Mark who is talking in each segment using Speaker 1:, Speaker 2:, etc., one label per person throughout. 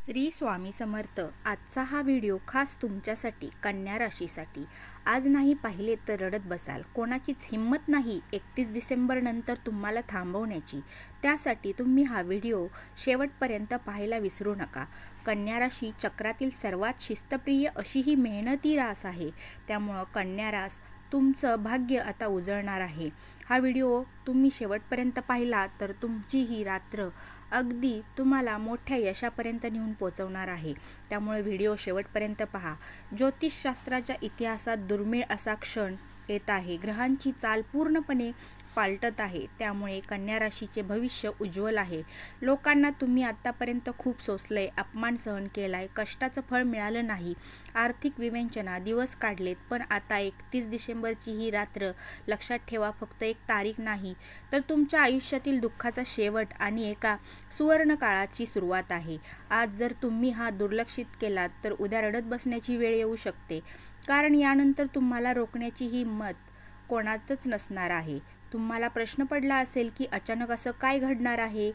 Speaker 1: श्री स्वामी समर्थ. आजचा हा व्हिडिओ खास तुमच्यासाठी, कन्या राशीसाठी. आज नाही पाहिले तर रडत बसाल. कोणाचीच हिंमत नाही 31 डिसेंबर नंतर तुम्हाला थांबवण्याची. त्यासाठी तुम्ही हा व्हिडिओ शेवटपर्यंत पाहायला विसरू नका. कन्या राशी चक्रातील सर्वात शिस्तप्रिय अशी ही मेहनती रास आहे. त्यामुळं कन्या रास तुमचं भाग्य आता उजळणार आहे. हा व्हिडिओ तुम्ही शेवटपर्यंत पाहिला तर तुमची ही रात्र अगदी तुम्हाला मोठ्या यशापर्यंत नेऊन पोहोचवणार आहे. त्यामुळे व्हिडिओ शेवटपर्यंत पहा. ज्योतिषशास्त्राच्या इतिहासात दुर्मिळ असा क्षण येत आहे. ग्रहांची चाल पूर्णपणे पालटत आहे. त्यामुळे कन्या राशीचे भविष्य उज्ज्वल आहे. लोकांना तुम्ही आतापर्यंत खूप सोसलंय, अपमान सहन केलाय, कष्टाचं फळ मिळालं नाही, आर्थिक विवेचना दिवस काढलेत, पण आता 31 डिसेंबरची ही रात्र लक्षात ठेवा. फक्त एक तारीख नाही तर तुमच्या आयुष्यातील दुःखाचा शेवट आणि एका सुवर्ण काळाची सुरुवात आहे. आज जर तुम्ही हा दुर्लक्षित केलात तर उद्या रडत बसण्याची वेळ येऊ शकते. कारण यानंतर तुम्हाला रोखण्याची हिंमत कोणातच नसणार आहे. तुम्हाला प्रश्न पडला असेल की अचानक असं काय घडणार आहे.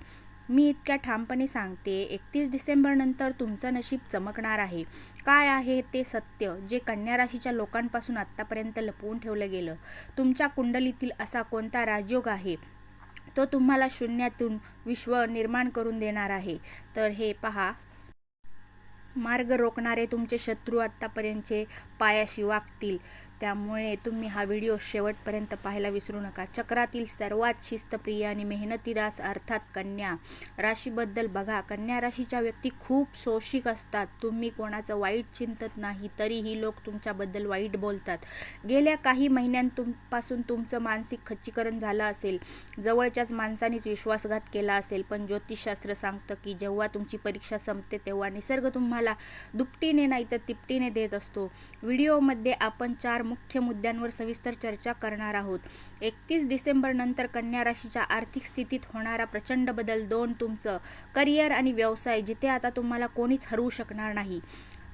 Speaker 1: मी इतक्या ठामपणे सांगते, 31 डिसेंबर नंतर तुमचं नशीब चमकणार आहे. काय आहे ते सत्य जे कन्या राशीच्या लोकांपासून आत्तापर्यंत लपवून ठेवलं गेलं. तुमच्या कुंडलीतील असा कोणता राजयोग आहे तो तुम्हाला शून्यातून विश्व निर्माण करून देणार आहे. तर हे पहा. मार्ग रोखणारे तुमचे शत्रू आत्तापर्यंतचे पायाशी वागतील. त्यामुळे तुम्ही हा व्हिडिओ शेवटपर्यंत पाहायला विसरू नका. चक्रातील सर्वात शिस्तप्रिय आणि मेहनती रास अर्थात कन्या राशीबद्दल बघा. कन्या राशीच्या व्यक्ती खूप शोषिक असतात. तुम्ही कोणाचं वाईट चिंतत नाही तरीही लोक तुमच्याबद्दल वाईट बोलतात. गेल्या काही महिन्यांपासून तुमचं मानसिक खच्चीकरण झालं असेल. जवळच्याच माणसानेच विश्वासघात केला असेल. पण ज्योतिषशास्त्र सांगतं की जेव्हा तुमची परीक्षा संपते तेव्हा निसर्ग तुम्हाला दुपटीने नाही तर तिपटीने देत असतो. व्हिडिओमध्ये आपण 4 मुख्य मुद्द्यांवर सविस्तर चर्चा करणार आहोत. 31 डिसेंबर नंतर कन्या राशीच्या आर्थिक स्थितीत होणारा प्रचंड बदल. 2 तुमचं करिअर आणि व्यवसाय जिथे आता तुम्हाला कोणीच हरवू शकणार नाही.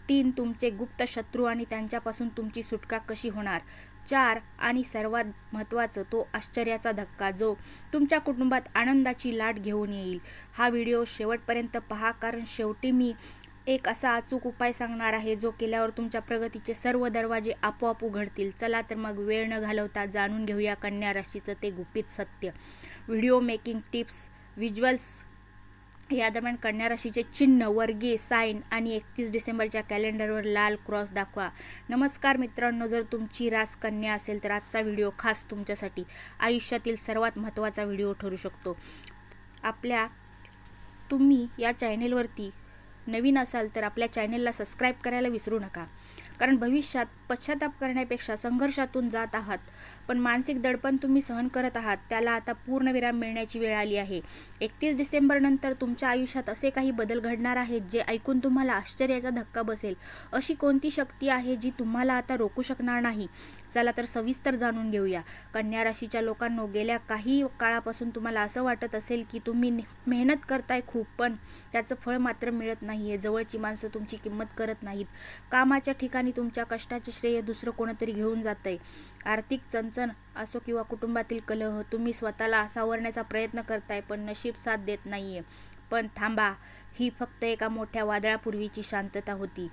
Speaker 1: 3 तुमचे गुप्त शत्रू आणि त्यांच्यापासून तुमची सुटका कशी होणार. 4 आणि सर्वात महत्त्वाचं तो आश्चर्याचा धक्का जो तुमच्या कुटुंबात आनंदाची लाट घेऊन येईल. हा व्हिडिओ शेवटपर्यंत पहा, कारण शेवटी मी एक असा अचूक उपाय सांगणार आहे जो केल्यावर तुमच्या प्रगतीचे सर्व दरवाजे आपोआप उघडतील. चला तर मग वेळ न घालवता जाणून घेऊया कन्या राशीचं ते गुपित सत्य. Video making tips, visuals. या दरम्यान कन्या राशीचे चिन्ह, वर्गे, साईन आणि 31 डिसेंबरच्या कॅलेंडरवर लाल क्रॉस दाखवा. नमस्कार मित्रांनो, जर तुमची रास कन्या असेल तर आजचा व्हिडिओ खास तुमच्यासाठी आयुष्यातील सर्वात महत्त्वाचा व्हिडिओ ठरू शकतो. तुम्ही या चॅनेलवरती नवीन असाल तर आपल्या चॅनेलला सबस्क्राईब करायला विसरू नका. कारण भविष्यात पश्चाताप करण्यापेक्षा संघर्षातून जात आहात पण मानसिक दडपण तुम्ही सहन करत आहात, त्याला आता पूर्णविराम मिळण्याची वेळ आली आहे. 31 डिसेंबर नंतर तुमच्या आयुष्यात असे काही बदल घडणार आहेत जे ऐकून तुम्हाला आश्चर्याचा धक्का बसेल. अशी कोणती शक्ती आहे जी तुम्हाला आता रोखू शकणार नाही. चला तर सविस्तर जाणून घेऊया. कन्या राशीच्या लोकांनो, गेल्या काही काळापासून तुम्हाला असं वाटत असेल की तुम्ही मेहनत करताय खूप पण त्याचं फळ मात्र मिळत नाहीये. जवळची माणसं तुमची किंमत करत नाहीत. कामाच्या ठिकाणी तुमच्या कष्टाचे श्रेय दुसरं कोणतरी घेऊन जातंय. आर्थिक चणचण असो किंवा कुटुंबातील कलह, तुम्ही स्वतःला सावरण्याचा प्रयत्न करताय पण नशीब साथ देत नाहीये. पण थांबा, ही फक्त एका मोठ्या वादळापूर्वीची शांतता होती.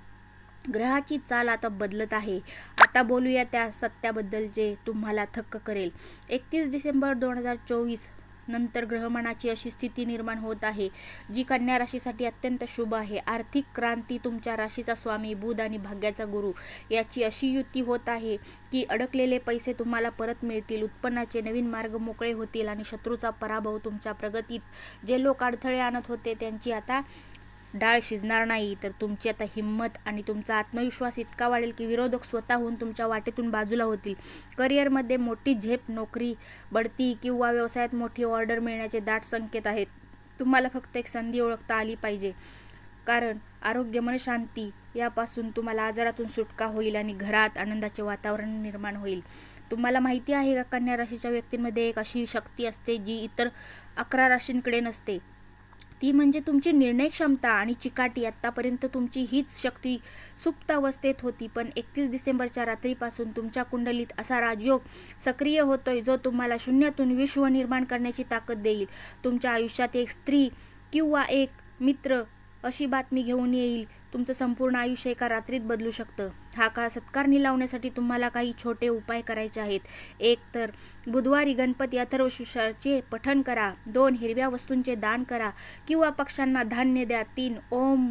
Speaker 1: ग्रहाची चाल आता बदलत आहे. आता बोलूया त्या सत्याबद्दल जे तुम्हाला थक्क करेल. 31 डिसेंबर 2024 नंतर ग्रहमानाची अशी स्थिती निर्माण होत आहे जी कन्या राशीसाठी अत्यंत शुभ आहे. आर्थिक क्रांती. तुमच्या राशीचा स्वामी बुध आणि भाग्याचा गुरु याची अशी युती होत आहे की अडकलेले पैसे तुम्हाला परत मिळतील, उत्पन्नाचे नवीन मार्ग मोकळे होतील आणि शत्रूचा पराभव. तुमच्या प्रगतीत जे लोक अडथळे आणत होते त्यांची आता डाळ शिजणार नाही. तर तुमची आता हिंमत आणि तुमचा आत्मविश्वास इतका वाढेल की विरोधक स्वतःहून तुमच्या वाटेतून बाजूला होतील. करिअरमध्ये मोठी झेप, नोकरी, बढती किंवा व्यवसायात मोठी ऑर्डर मिळण्याचे दाट संकेत आहेत. तुम्हाला फक्त एक संधी ओळखता आली पाहिजे. कारण आरोग्य, मनशांती यापासून तुम्हाला आजारातून सुटका होईल आणि घरात आनंदाचे वातावरण निर्माण होईल. तुम्हाला माहिती आहे का, कन्या राशीच्या व्यक्तींमध्ये एक अशी शक्ती असते जी इतर 11 राशींकडे नसते. ती म्हणजे तुमची निर्णय क्षमता आणि चिकाटी. आत्तापर्यंत तुमची हीच शक्ती सुप्त अवस्थेत होती, पण 31 डिसेंबरच्या रात्रीपासून तुमच्या कुंडलीत असा राजयोग सक्रिय होतोय जो तुम्हाला शून्यातून विश्व निर्माण करण्याची ताकद देईल. तुमच्या आयुष्यात एक स्त्री किंवा एक मित्र अशी बातमी घेऊन येईल, तुमचं संपूर्ण आयुष्य एका रात्रीत बदलू शकतं. हा काळ सत्कारणी लावण्यासाठी तुम्हाला काही छोटे उपाय करायचे आहेत. एक तर बुधवारी गणपती अथर्वशीर्षाचे पठण करा. 2 हिरव्या वस्तूंचे दान करा किंवा पक्ष्यांना धान्य द्या. 3 ओम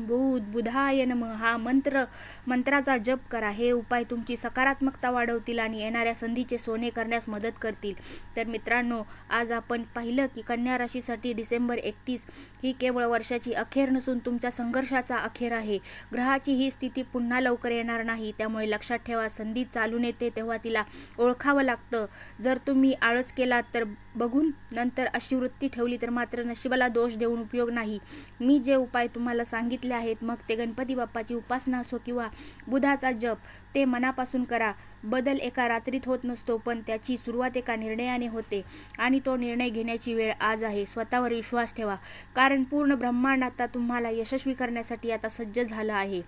Speaker 1: बुधाय नमः हा मंत्राचा जप करा. हे उपाय तुमची सकारात्मकता वाढवतील आणि येणाऱ्या संधीचे सोने करण्यास मदत करतील. तर मित्रांनो, आज आपण पाहिलं की कन्या राशीसाठी डिसेंबर 31 ही केवळ वर्षाची अखेर नसून तुमच्या संघर्षाचा अखेर आहे. ग्रहाची ही स्थिती पुन्हा लवकर येणार नाही, त्यामुळे लक्षात ठेवा, संधी चालून येते तेव्हा तिला ओळखावं लागतं. जर तुम्ही आळस केलात तर बघून नंतर अशी वृत्ती ठेवली तर मात्र नशिबाला दोष देऊन उपयोग नाही. मी जे उपाय तुम्हाला सांगितले आहेत, मग ते गणपती बाप्पाची उपासना असो किंवा बुधाचा जप, ते मनापासून करा. बदल एका रात्रीत होत नसतो, पण त्याची सुरुवात एका निर्णयाने होते आणि तो निर्णय घेण्याची वेळ आज आहे. स्वतःवर विश्वास ठेवा, कारण पूर्ण ब्रह्मांड आता तुम्हाला यशस्वी करण्यासाठी आता सज्ज झालं आहे.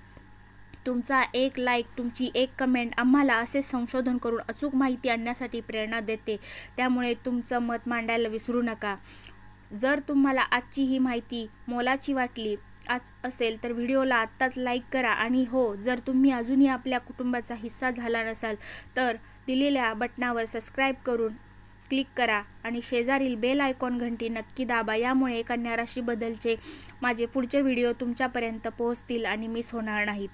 Speaker 1: तुमचा एक लाईक, तुमची एक कमेंट आम्हाला असेच संशोधन करून अचूक माहिती आणण्यासाठी प्रेरणा देते, त्यामुळे तुमचं मत मांडायला विसरू नका. जर तुम्हाला आजची ही माहिती मोलाची वाटली असेल तर व्हिडिओला आत्ताच लाईक करा. आणि हो, जर तुम्ही अजूनही आपल्या कुटुंबाचा हिस्सा झाला नसाल तर दिलेल्या बटनावर सबस्क्राईब करून क्लिक करा आणि शेजारील बेल आयकॉन घंटी नक्की दाबा. यामुळे कन्या राशीबद्दलचे माझे पुढचे व्हिडिओ तुमच्यापर्यंत पोहोचतील आणि मिस होणार नाहीत.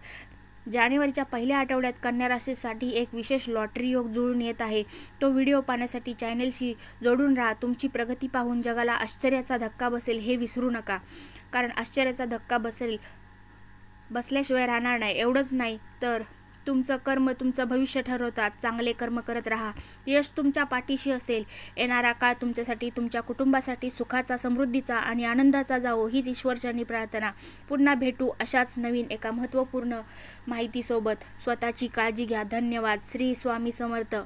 Speaker 1: जानेवारीच्या पहिल्या आठवड्यात कन्या राशीसाठी एक विशेष लॉटरी योग जुळून येत आहे. तो व्हिडिओ पाहण्यासाठी चॅनेलशी जोडून राहा. तुमची प्रगती पाहून जगाला आश्चर्याचा धक्का बसेल हे विसरू नका, कारण आश्चर्याचा धक्का बसल्याशिवाय राहणार नाही. एवढंच नाही तर तुमचं कर्म तुमचं भविष्य ठरवतात. चांगले कर्म करत राहा, यश तुमच्या पाठीशी असेल. येणारा काळ तुमच्यासाठी, तुमच्या कुटुंबासाठी सुखाचा, समृद्धीचा आणि आनंदाचा जावो हीच ईश्वरचरणी प्रार्थना. पुन्हा भेटू अशाच नवीन एका महत्त्वपूर्ण माहितीसोबत. स्वतःची काळजी घ्या. धन्यवाद. श्री स्वामी समर्थ.